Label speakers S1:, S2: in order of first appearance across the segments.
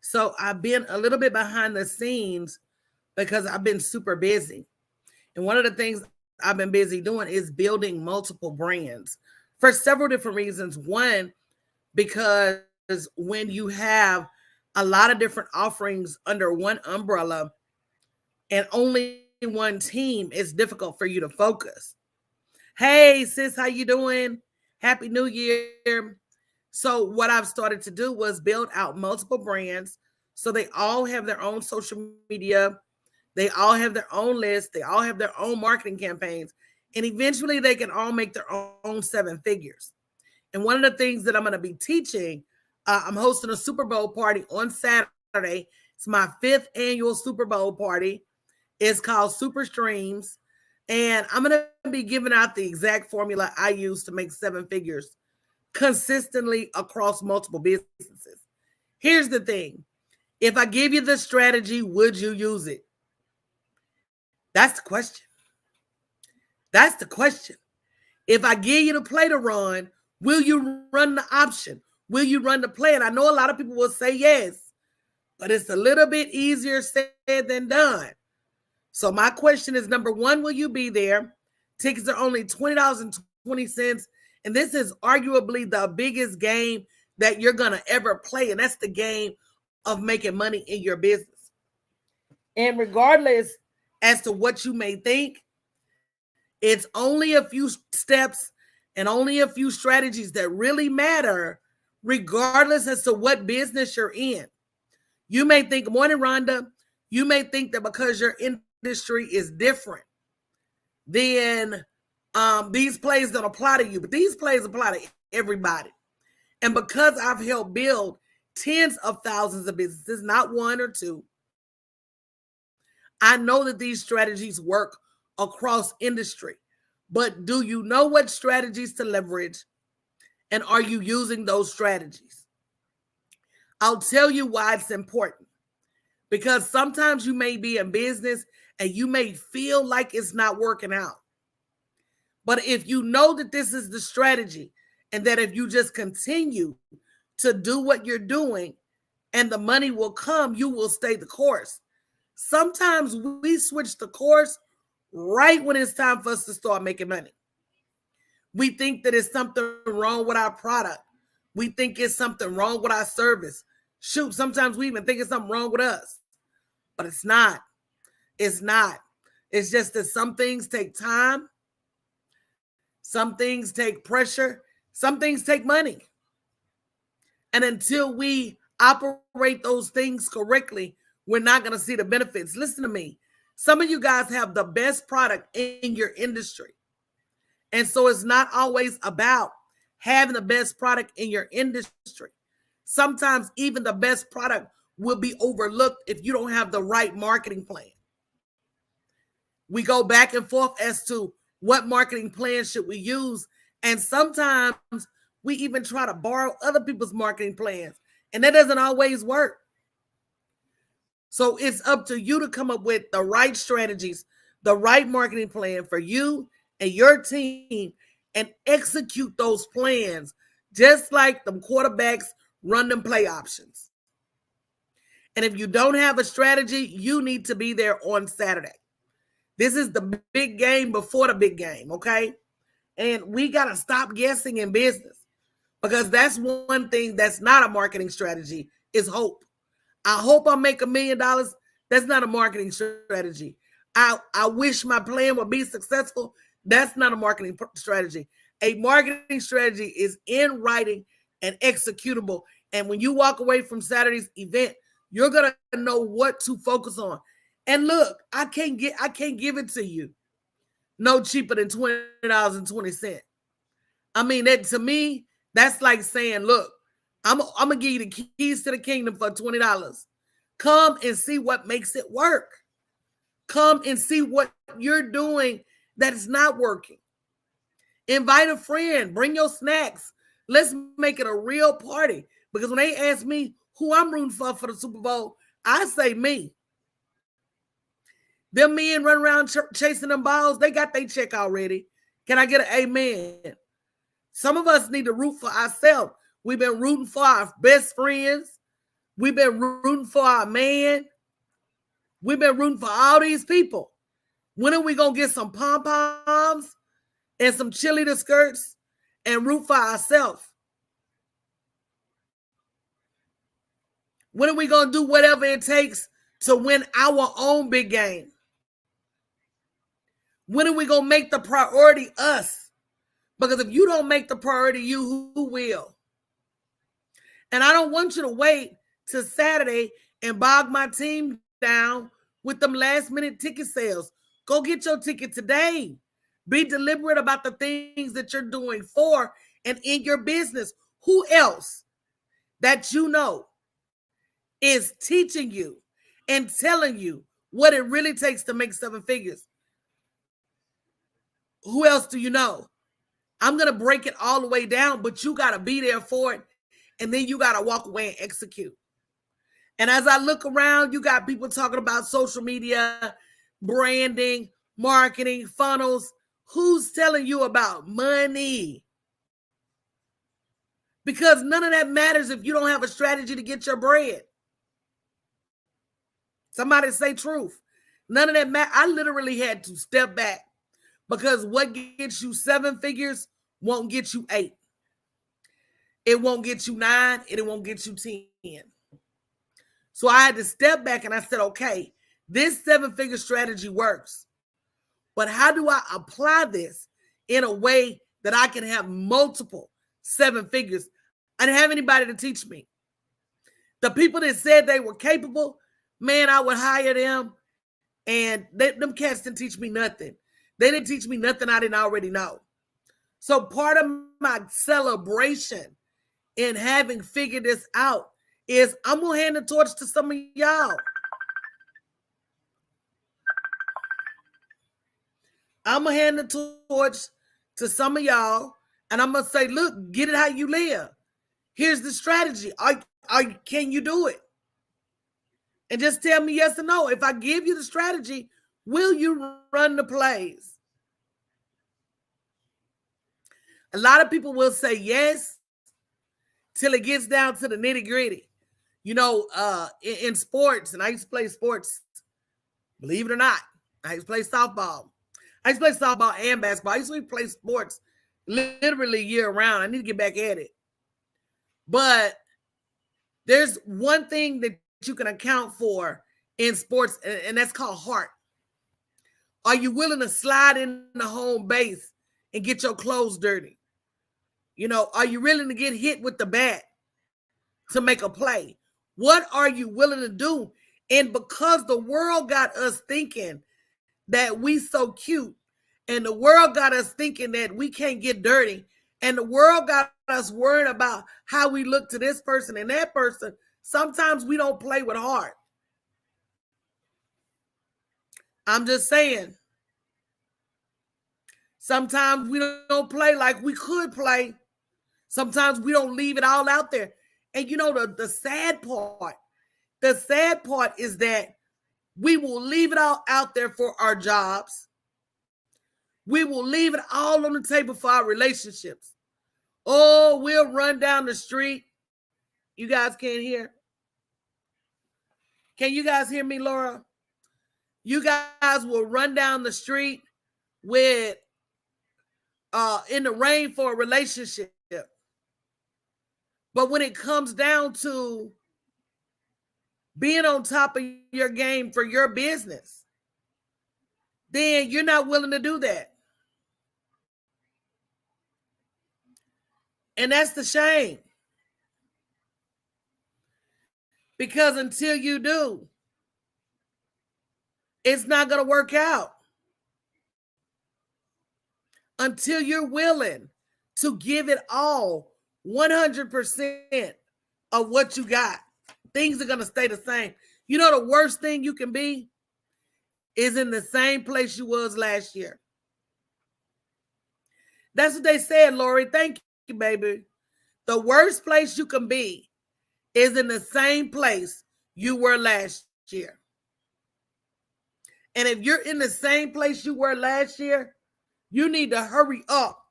S1: So I've been a little bit behind the scenes because I've been super busy. And one of the things I've been busy doing is building multiple brands for several different reasons. One, because when you have a lot of different offerings under one umbrella and only one team, it's difficult for you to focus. Hey sis, how you doing? Happy New Year. So what I've started to do was build out multiple brands so they all have their own social media. They all have their own list. They all have their own marketing campaigns. And eventually they can all make their own seven figures. And one of the things that I'm going to be teaching, I'm hosting a Super Bowl party on Saturday. It's my 5th annual Super Bowl party. It's called Super Streams. And I'm going to be giving out the exact formula I use to make seven figures consistently across multiple businesses. Here's the thing. If I give you the strategy, would you use it? That's the question. That's the question. If I give you the play to run, will you run the option? Will you run the play? And I know a lot of people will say yes, but it's a little bit easier said than done. So my question is, number one, will you be there? Tickets are only $20.20. And this is arguably the biggest game that you're going to ever play. And that's the game of making money in your business. And regardless as to what you may think, it's only a few steps and only a few strategies that really matter, regardless as to what business you're in. You may think, morning, Rhonda, you may think that because your industry is different, then these plays don't apply to you, but these plays apply to everybody. And because I've helped build tens of thousands of businesses, not one or two, I know that these strategies work across industry. But do you know what strategies to leverage? And are you using those strategies? I'll tell you why it's important. Because sometimes you may be in business and you may feel like it's not working out. But if you know that this is the strategy and that if you just continue to do what you're doing and the money will come, you will stay the course. Sometimes we switch the course right when it's time for us to start making money. We think that it's something wrong with our product. We think it's something wrong with our service. Shoot, sometimes we even think it's something wrong with us. But it's not. It's not. It's just that some things take time. Some things take pressure. Some things take money. And until we operate those things correctly, we're not going to see the benefits. Listen to me. Some of you guys have the best product in your industry. And so it's not always about having the best product in your industry. Sometimes even the best product will be overlooked if you don't have the right marketing plan. We go back and forth as to what marketing plan should we use. And sometimes we even try to borrow other people's marketing plans. And that doesn't always work. So it's up to you to come up with the right strategies, the right marketing plan for you and your team and execute those plans just like the quarterbacks run them play options. And if you don't have a strategy, you need to be there on Saturday. This is the big game before the big game, okay? And we got to stop guessing in business because that's one thing that's not a marketing strategy is hope. I hope I make $1 million. That's not a marketing strategy. I wish my plan would be successful. That's not a marketing strategy. A marketing strategy is in writing and executable. And when you walk away from Saturday's event, you're gonna know what to focus on. And look, I can't give it to you no cheaper than $20.20. I mean, that to me, that's like saying, look, I'm gonna give you the keys to the kingdom for $20. Come and see what makes it work. Come and see what you're doing that is not working. Invite a friend, bring your snacks. Let's make it a real party. Because when they ask me who I'm rooting for the Super Bowl, I say me. Them men run around chasing them balls, they got their check already. Can I get an amen? Some of us need to root for ourselves. We've been rooting for our best friends. We've been rooting for our man. We've been rooting for all these people. When are we going to get some pom-poms and some cheerleader skirts and root for ourselves? When are we going to do whatever it takes to win our own big game? When are we going to make the priority us? Because if you don't make the priority you, who will? And I don't want you to wait till Saturday and bog my team down with them last minute ticket sales. Go get your ticket today. Be deliberate about the things that you're doing for and in your business. Who else that you know is teaching you and telling you what it really takes to make 7 figures? Who else do you know? I'm going to break it all the way down, but you got to be there for it. And then you got to walk away and execute. And as I look around, you got people talking about social media, branding, marketing, funnels. Who's telling you about money? Because none of that matters if you don't have a strategy to get your bread. Somebody say truth. None of that matters. I literally had to step back because what gets you 7 figures won't get you 8. It won't get you 9, and it won't get you 10. So I had to step back and I said, okay, this 7-figure strategy works. But how do I apply this in a way that I can have multiple 7 figures? I didn't have anybody to teach me. The people that said they were capable, man, I would hire them, and them cats didn't teach me nothing. They didn't teach me nothing I didn't already know. So part of my celebration in having figured this out is I'm going to hand the torch to some of y'all. I'm going to hand the torch to some of y'all, and I'm going to say, look, get it how you live. Here's the strategy. Can you do it? And just tell me yes or no. If I give you the strategy, will you run the plays? A lot of people will say yes till it gets down to the nitty gritty. You know, in sports, and I used to play sports, believe it or not, I used to play softball. I used to play softball and basketball. I used to play sports literally year round. I need to get back at it. But there's one thing that you can account for in sports, and that's called heart. Are you willing to slide in the home base and get your clothes dirty? You know, are you willing to get hit with the bat to make a play? What are you willing to do? And because the world got us thinking that we so cute, and the world got us thinking that we can't get dirty, and the world got us worried about how we look to this person and that person, sometimes we don't play with heart. I'm just saying. Sometimes we don't play like we could play. Sometimes we don't leave it all out there. And you know, the sad part is that we will leave it all out there for our jobs. We will leave it all on the table for our relationships. Oh, we'll run down the street. You guys can't hear. Can you guys hear me, Laura? You guys will run down the street with in the rain for a relationship. But when it comes down to being on top of your game for your business, then you're not willing to do that. And that's the shame. Because until you do, it's not going to work out. Until you're willing to give it all, 100% of what you got, things are going to stay the same. You know, the worst thing you can be is in the same place you was last year. That's what they said, Lori. Thank you, baby. The worst place you can be is in the same place you were last year. And if you're in the same place you were last year, you need to hurry up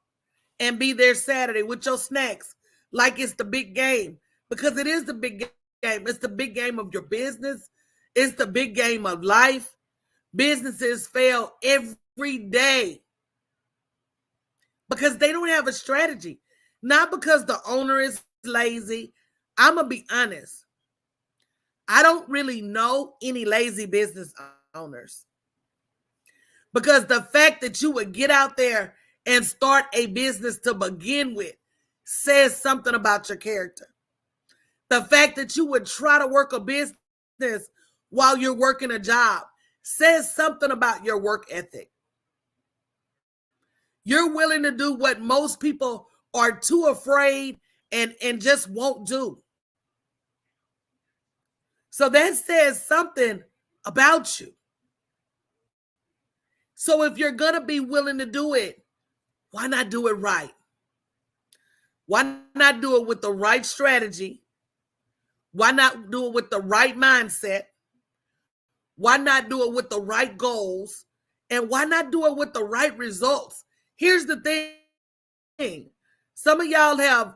S1: and be there Saturday with your snacks like it's the big game, because it is the big game. It's the big game of your business. It's the big game of life. Businesses fail every day because they don't have a strategy. Not because the owner is lazy. I'm going to be honest. I don't really know any lazy business owners. Because the fact that you would get out there and start a business to begin with says something about your character. The fact that you would try to work a business while you're working a job says something about your work ethic. You're willing to do what most people are too afraid and just won't do. So that says something about you. So if you're going to be willing to do it, why not do it right? Why not do it with the right strategy? Why not do it with the right mindset? Why not do it with the right goals? And why not do it with the right results? Here's the thing. Some of y'all have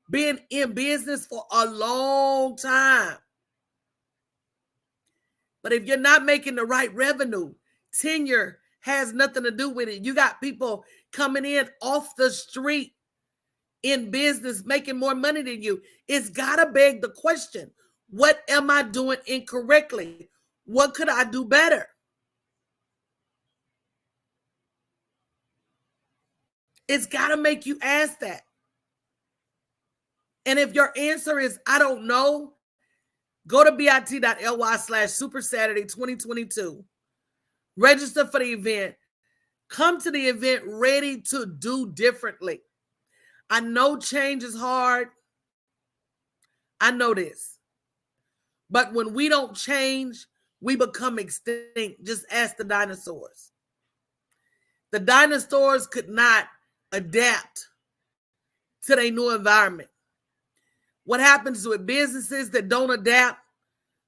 S1: been in business for a long time. But if you're not making the right revenue, tenure has nothing to do with it. You got people coming in off the street in business making more money than you. It's got to beg the question, what am I doing incorrectly? What could I do better? It's got to make you ask that. And if your answer is, I don't know, go to bit.ly/Super Saturday 2022. Register for the event. Come to the event ready to do differently. I know change is hard. I know this. But when we don't change, we become extinct. Just ask the dinosaurs. The dinosaurs could not adapt to their new environment. What happens with businesses that don't adapt?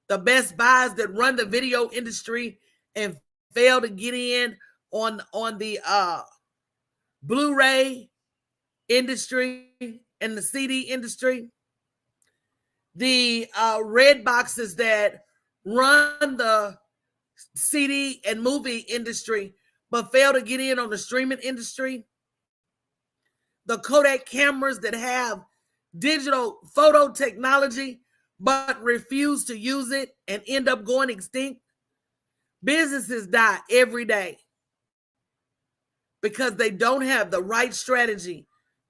S1: The Best Buys that run the video industry and fail to get in on the Blu-ray industry and the CD industry. The red boxes that run the CD and movie industry but fail to get in on the streaming industry. The Kodak cameras that have digital photo technology but refuse to use it and end up going extinct. Businesses die every day because they don't have the right strategy,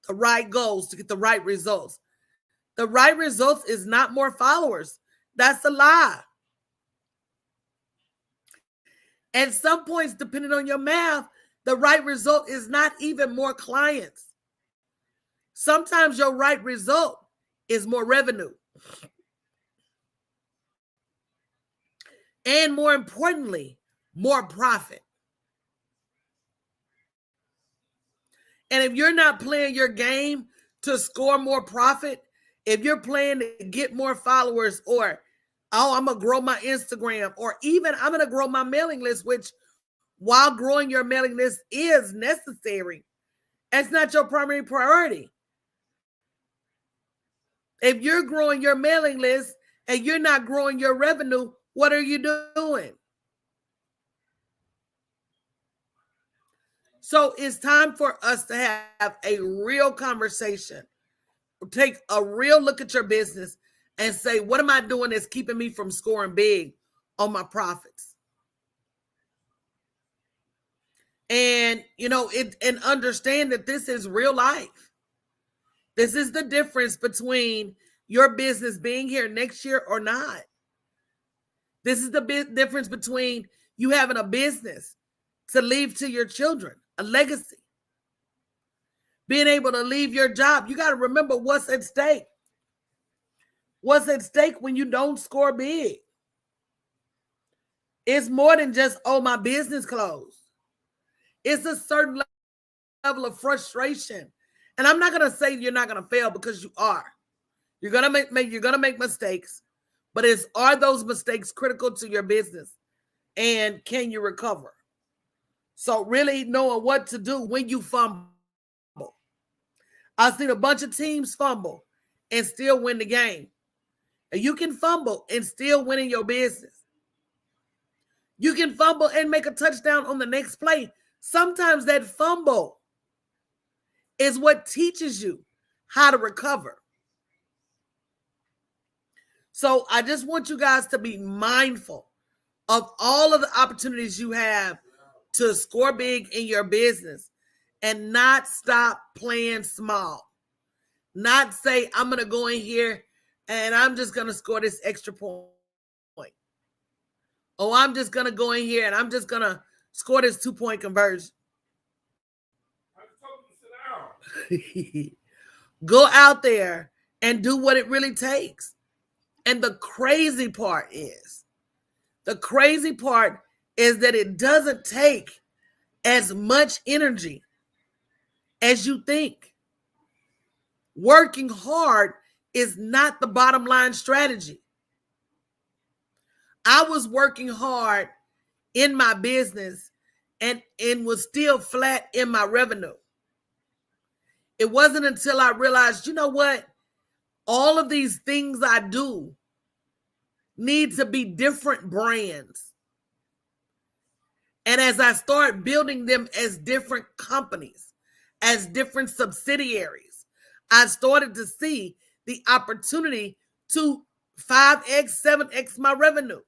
S1: the right goals to get the right results. The right results is not more followers. That's a lie. At some points, depending on your math, the right result is not even more clients. Sometimes your right result is more revenue. And more importantly, more profit. And if you're not playing your game to score more profit, if you're playing to get more followers, or, oh, I'm going to grow my Instagram, or even I'm going to grow my mailing list, which while growing your mailing list is necessary, that's not your primary priority. If you're growing your mailing list and you're not growing your revenue, what are you doing? So it's time for us to have a real conversation. Take a real look at your business and say, what am I doing that's keeping me from scoring big on my profits? And, and understand that this is real life. This is the difference between your business being here next year or not. This is the big difference between you having a business to leave to your children, a legacy. Being able to leave your job. You got to remember what's at stake. What's at stake when you don't score big? It's more than just, oh, my business closed. It's a certain level of frustration. And I'm not going to say you're not going to fail, because you are. You're going to make mistakes. But are those mistakes critical to your business? And can you recover? So really knowing what to do when you fumble. I've seen a bunch of teams fumble and still win the game. And you can fumble and still win in your business. You can fumble and make a touchdown on the next play. Sometimes that fumble is what teaches you how to recover. So I just want you guys to be mindful of all of the opportunities you have to score big in your business and not stop playing small. Not say, I'm going to go in here and I'm just going to score this extra point. Oh, I'm just going to go in here and I'm just going to score this 2-point conversion. I told you to sit down. Go out there and do what it really takes. And the crazy part is that it doesn't take as much energy as you think. Working hard is not the bottom line strategy. I was working hard in my business and was still flat in my revenue. It wasn't until I realized, you know what? All of these things I do need to be different brands. And as I start building them as different companies, as different subsidiaries, I started to see the opportunity to 5x, 7x my revenue.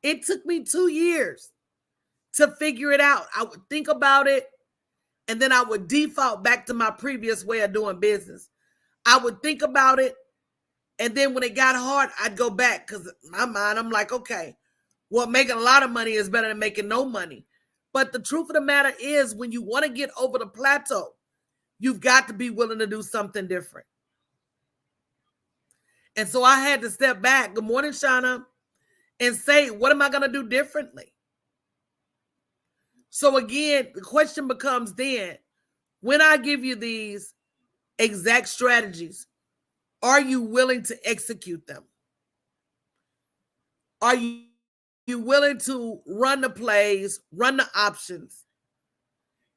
S1: It took me 2 years to figure it out. I would think about it, and then I would default back to my previous way of doing business. I would think about it, and then when it got hard, I'd go back because in my mind, I'm like, okay, well, making a lot of money is better than making no money. But the truth of the matter is, when you want to get over the plateau, you've got to be willing to do something different. And so I had to step back. Good morning, Shauna. And say, what am I going to do differently? So again, the question becomes then, when I give you these exact strategies, are you willing to execute them? Are you willing to run the plays, run the options?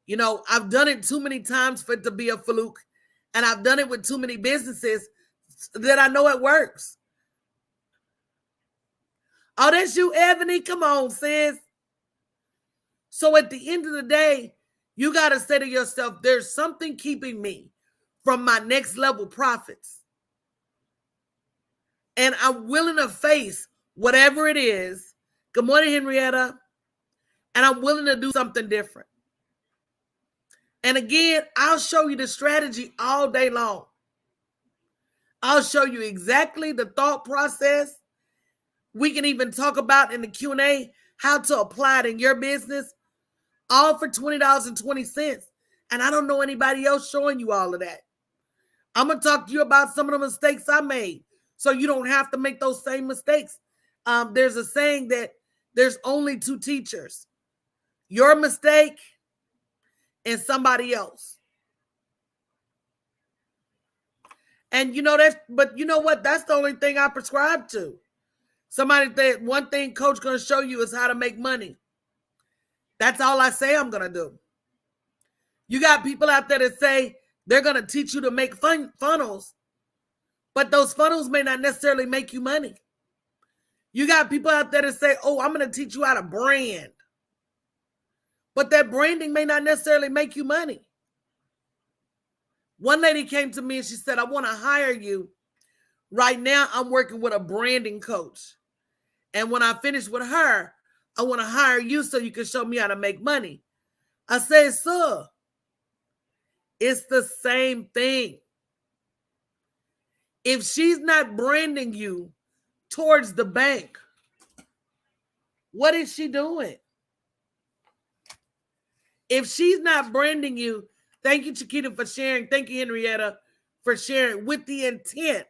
S1: You know, I've done it too many times for it to be a fluke, and I've done it with too many businesses that I know it works. Oh, that's you, Ebony. Come on, sis. So at the end of the day, you got to say to yourself, there's something keeping me from my next level profits. And I'm willing to face whatever it is. Good morning, Henrietta. And I'm willing to do something different. And again, I'll show you the strategy all day long. I'll show you exactly the thought process. We can even talk about in the Q&A how to apply it in your business, all for $20.20. And I don't know anybody else showing you all of that. I'm going to talk to you about some of the mistakes I made so you don't have to make those same mistakes. There's a saying that there's only 2 teachers, your mistake and somebody else. And you know but you know what? That's the only thing I prescribe to. Somebody that one thing coach going to show you is how to make money. That's all I say I'm going to do. You got people out there that say they're going to teach you to make funnels, but those funnels may not necessarily make you money. You got people out there that say, oh, I'm going to teach you how to brand, but that branding may not necessarily make you money. One lady came to me and she said, I want to hire you. Right now, I'm working with a branding coach. And when I finish with her, I want to hire you so you can show me how to make money. I said, sir, it's the same thing. If she's not branding you towards the bank, what is she doing? If she's not branding you, thank you, Chiquita, for sharing. Thank you, Henrietta, for sharing with the intent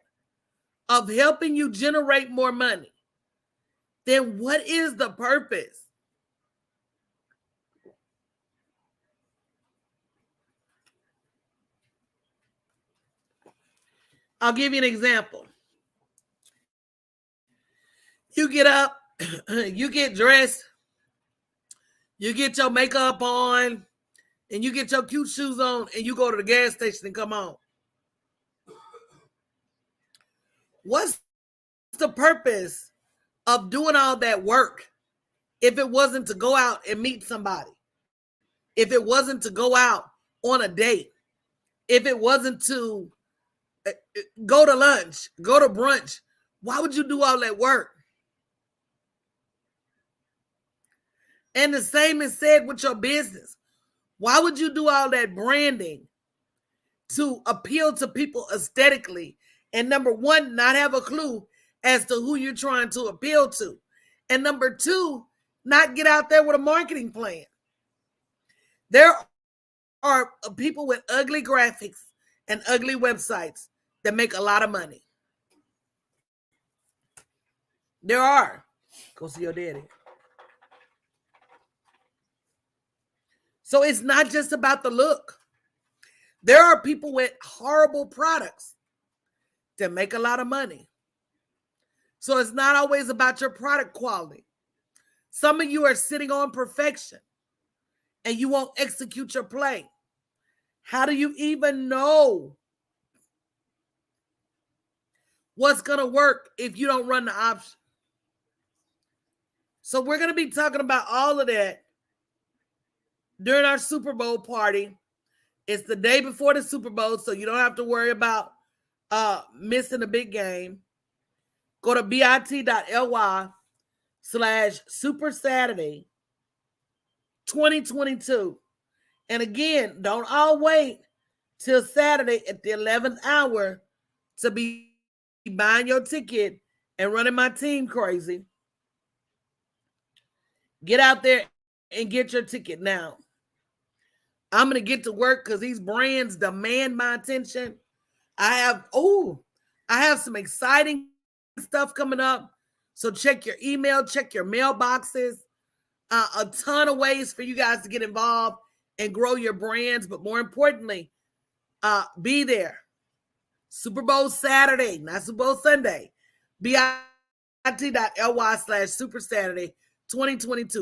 S1: of helping you generate more money. Then what is the purpose? I'll give you an example. You get up, you get dressed, you get your makeup on, and you get your cute shoes on, and you go to the gas station and come home. What's the purpose of doing all that work if it wasn't to go out and meet somebody? If it wasn't to go out on a date? If it wasn't to go to lunch, go to brunch? Why would you do all that work? And the same is said with your business. Why would you do all that branding to appeal to people aesthetically? And number one, not have a clue as to who you're trying to appeal to. And number two, not get out there with a marketing plan. There are people with ugly graphics and ugly websites that make a lot of money. There are. Go see your daddy. So it's not just about the look. There are people with horrible products that make a lot of money. So it's not always about your product quality. Some of you are sitting on perfection and you won't execute your play. How do you even know what's going to work if you don't run the option? So we're going to be talking about all of that during our Super Bowl party. It's the day before the Super Bowl, so you don't have to worry about missing a big game. Go to bit.ly/Super Saturday 2022. And again, don't all wait till Saturday at the 11th hour to be buying your ticket and running my team crazy. Get out there and get your ticket now. I'm going to get to work because these brands demand my attention. I have some exciting stuff coming up. So check your email, check your mailboxes. A ton of ways for you guys to get involved and grow your brands. But more importantly, be there. Super Bowl Saturday, not Super Bowl Sunday. bit.ly/Super Saturday 2022.